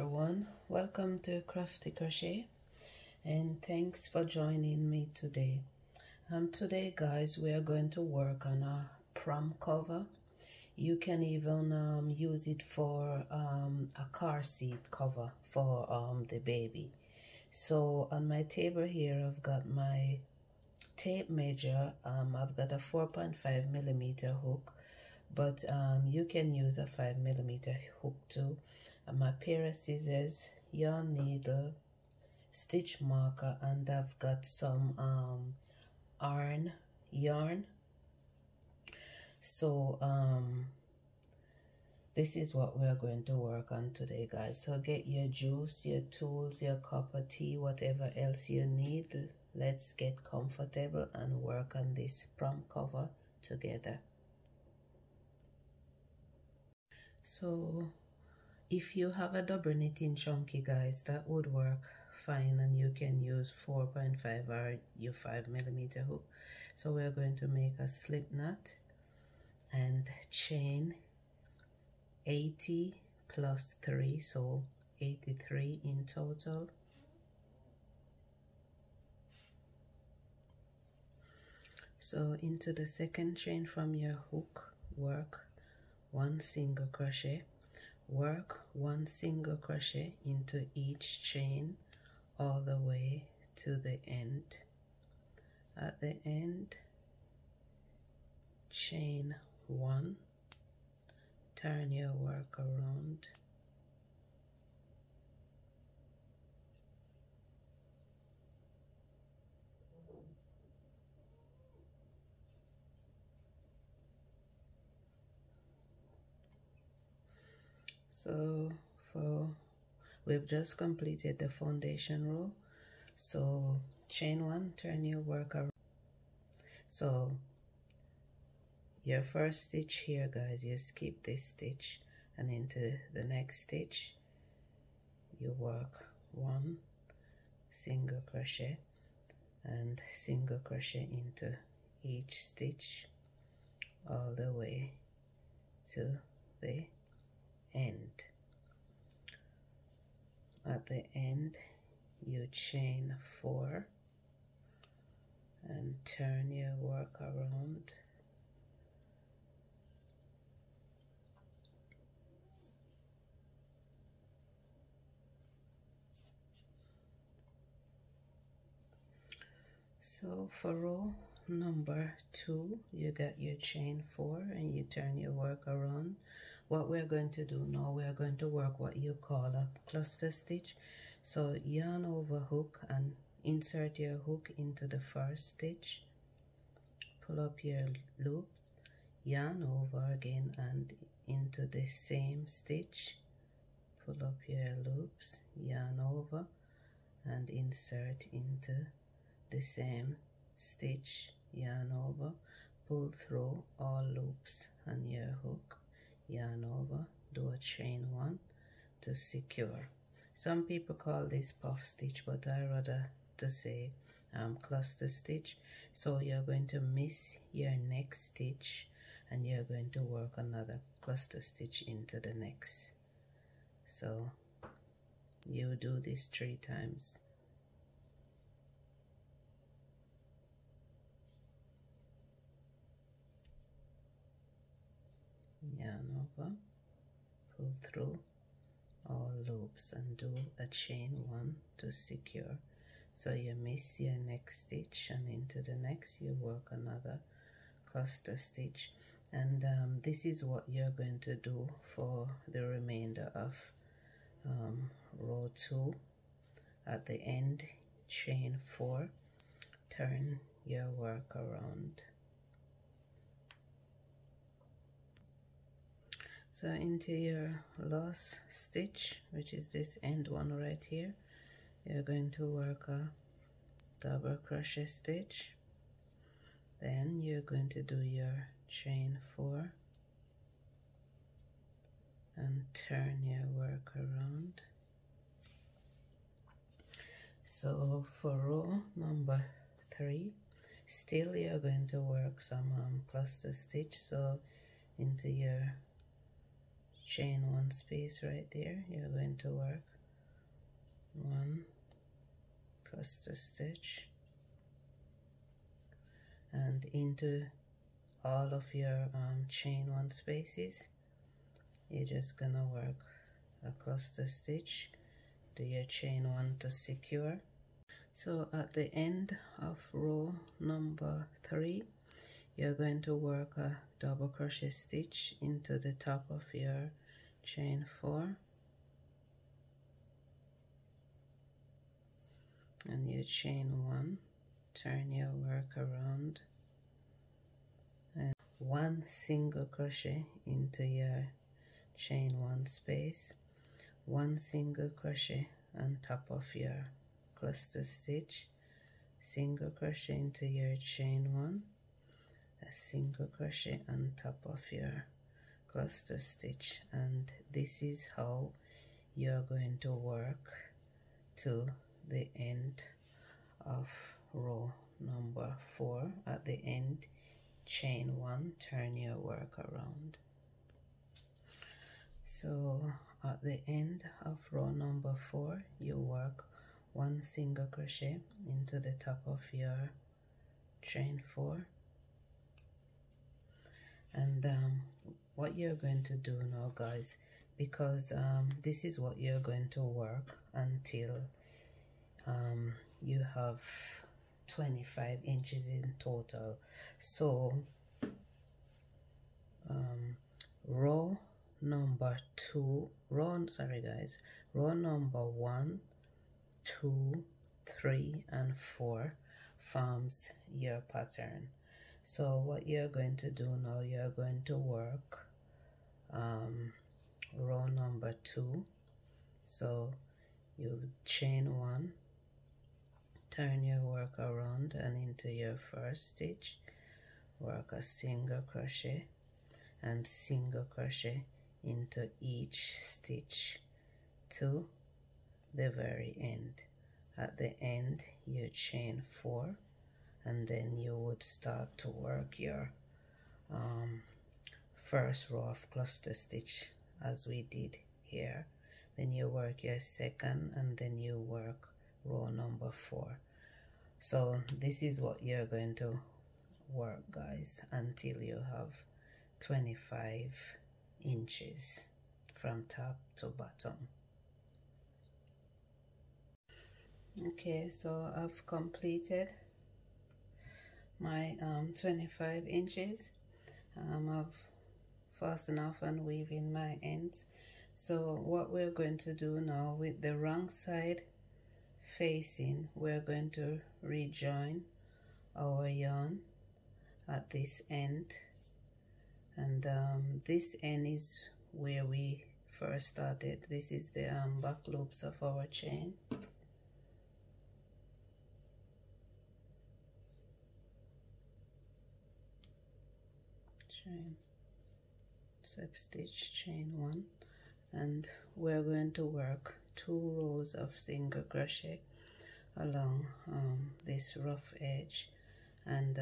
everyone, welcome to Crafty Crochet and thanks for joining me today. Today guys, we are going to work on a pram cover. You can even use it for a car seat cover for the baby. So on my table here I've got my tape measure. I've got a 4.5mm hook, but you can use a 5mm hook too. My pair of scissors, yarn needle, stitch marker, and I've got some iron yarn. So this is what we're going to work on today guys. So get your juice, your tools, your cup of tea, whatever else you need. Let's get comfortable and work on this pram cover together. So if you have a double knitting chunky guys, that would work fine, and you can use 4.5 or your 5mm hook. So we're going to make a slip knot and chain 80 plus 3, so 83 in total. So into the second chain from your hook, work 1 single crochet, work 1 single crochet into each chain all the way to the end. At the end, chain 1, turn your work around, so we've just completed the foundation row. So chain 1, turn your work around. So your first stitch here guys, you skip this stitch, and into the next stitch you work 1 single crochet and single crochet into each stitch all the way to the end. At the end you chain 4 and turn your work around, so for row number 2 you got your chain 4 and you turn your work around. What we're going to do now, we are going to work what you call a cluster stitch. So yarn over hook and insert your hook into the first stitch, pull up your loops, yarn over again and into the same stitch, pull up your loops, yarn over and insert into the same stitch, yarn over, pull through all loops on your hook, yarn over, do a chain 1 to secure. Some people call this puff stitch, but I rather to say cluster stitch. So you're going to miss your next stitch and you're going to work another cluster stitch into the next. So you do this 3 times. Yarn over, pull through all loops and do a chain 1 to secure. So you miss your next stitch and into the next you work another cluster stitch, and this is what you're going to do for the remainder of row 2. At the end, chain 4, turn your work around. So into your last stitch, which is this end one right here, you're going to work a double crochet stitch, then you're going to do your chain 4 and turn your work around. So for row number 3, still you're going to work some cluster stitch. So into your chain 1 space right there, you're going to work 1 cluster stitch, and into all of your chain 1 spaces you're just gonna work a cluster stitch, do your chain 1 to secure. So at the end of row number 3 you're going to work a double crochet stitch into the top of your chain 4, and you chain 1, turn your work around, and 1 single crochet into your chain 1 space, 1 single crochet on top of your cluster stitch, single crochet into your chain 1, a single crochet on top of your cluster stitch. And this is how you're going to work to the end of row number 4. At the end, chain 1, turn your work around. So at the end of row number 4 you work 1 single crochet into the top of your chain 4, and what you're going to do now, guys, because this is what you're going to work until you have 25 inches in total. So row number 1, 2, 3 and 4 forms your pattern. So what you're going to do now, you're going to work row number 2. So you chain 1, turn your work around, and into your first stitch work a single crochet and single crochet into each stitch to the very end. At the end you chain 4, and then you would start to work your first row of cluster stitch as we did here. Then you work your second, and then you work row number 4. So this is what you're going to work, guys, until you have 25 inches from top to bottom. Okay, so I've completed my 25 inches. I've fastened off and weaving my ends. So what we're going to do now, with the wrong side facing, we're going to rejoin our yarn at this end, and this end is where we first started. This is the back loops of our chain. Chain, slip stitch, chain 1, and we're going to work 2 rows of single crochet along this rough edge, and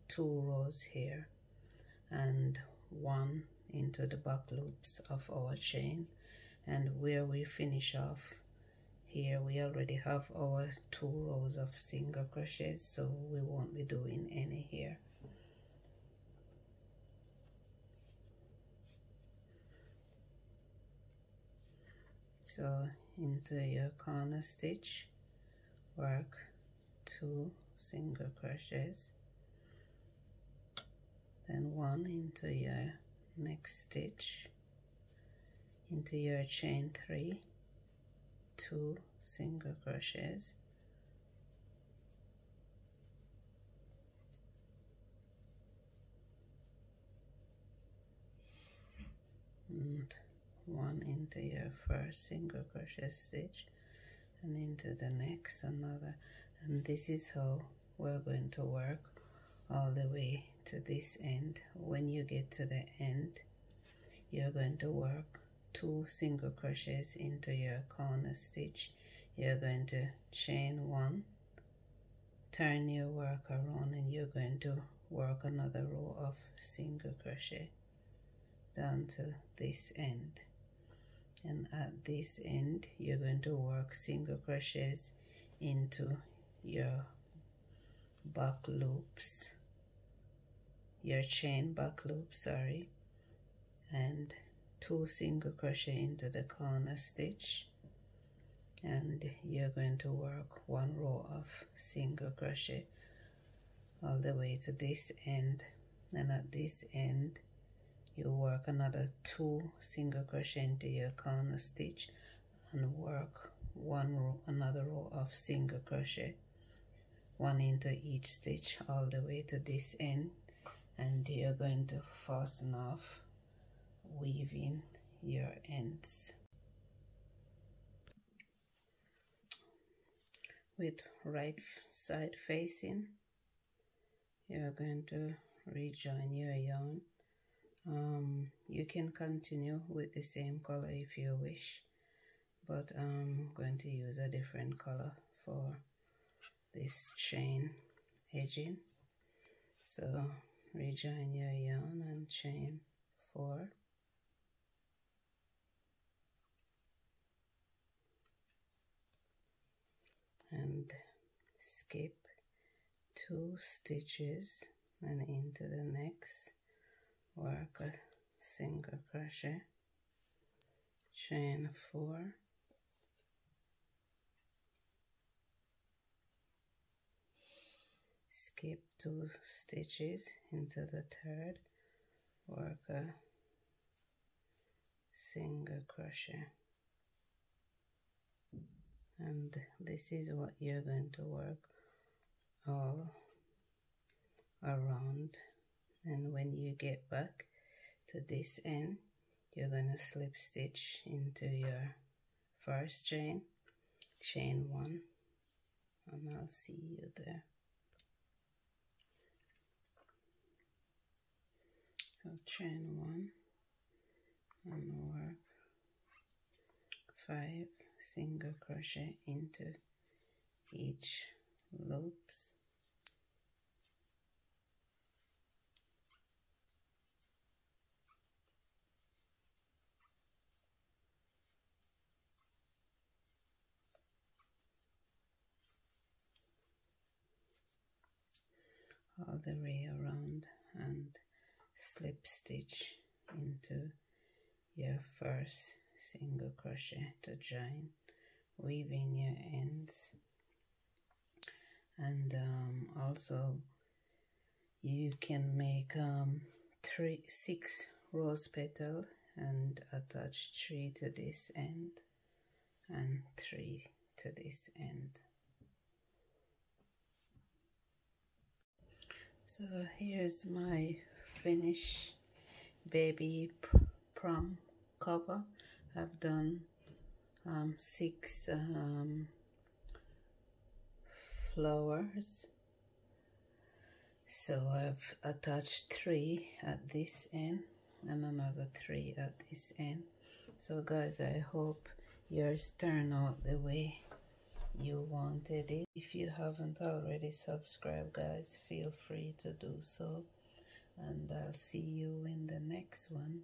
2 rows here, and 1 into the back loops of our chain. And where we finish off here, we already have our 2 rows of single crochets, so we won't be doing any here. So into your corner stitch work 2 single crochets, then 1 into your next stitch, into your chain 3, 2 single crochets, and 1 into your first single crochet stitch, and into the next another. And this is how we're going to work all the way to this end. When you get to the end, you're going to work 2 single crochets into your corner stitch. You're going to chain 1, turn your work around, and you're going to work another row of single crochet down to this end. and at this end you're going to work single crochets into your back loops, your chain back loop, sorry, and 2 single crochet into the corner stitch, and you're going to work 1 row of single crochet all the way to this end, and at this end you work another 2 single crochet into your corner stitch and work another row of single crochet, 1 into each stitch all the way to this end, and you're going to fasten off weaving your ends. With right side facing, you're going to rejoin your yarn. You can continue with the same color if you wish, but I'm going to use a different color for this chain edging. So rejoin your yarn and chain 4, and skip 2 stitches, and into the next work a single crochet, chain 4, skip 2 stitches into the third, work a single crochet, and this is what you're going to work all around. And when you get back to this end, you're going to slip stitch into your first chain, chain 1, and I'll see you there. So chain 1 and work 5 single crochet into each loops, all the way around, and slip stitch into your first single crochet to join, weaving your ends. And also you can make 6 rose petal and attach 3 to this end and 3 to this end. So here's my finished Baby Pram cover. I've done 6 flowers, so I've attached 3 at this end and another 3 at this end. So guys, I hope yours turn out the way you wanted it. If you haven't already subscribed, guys, feel free to do so, and I'll see you in the next one.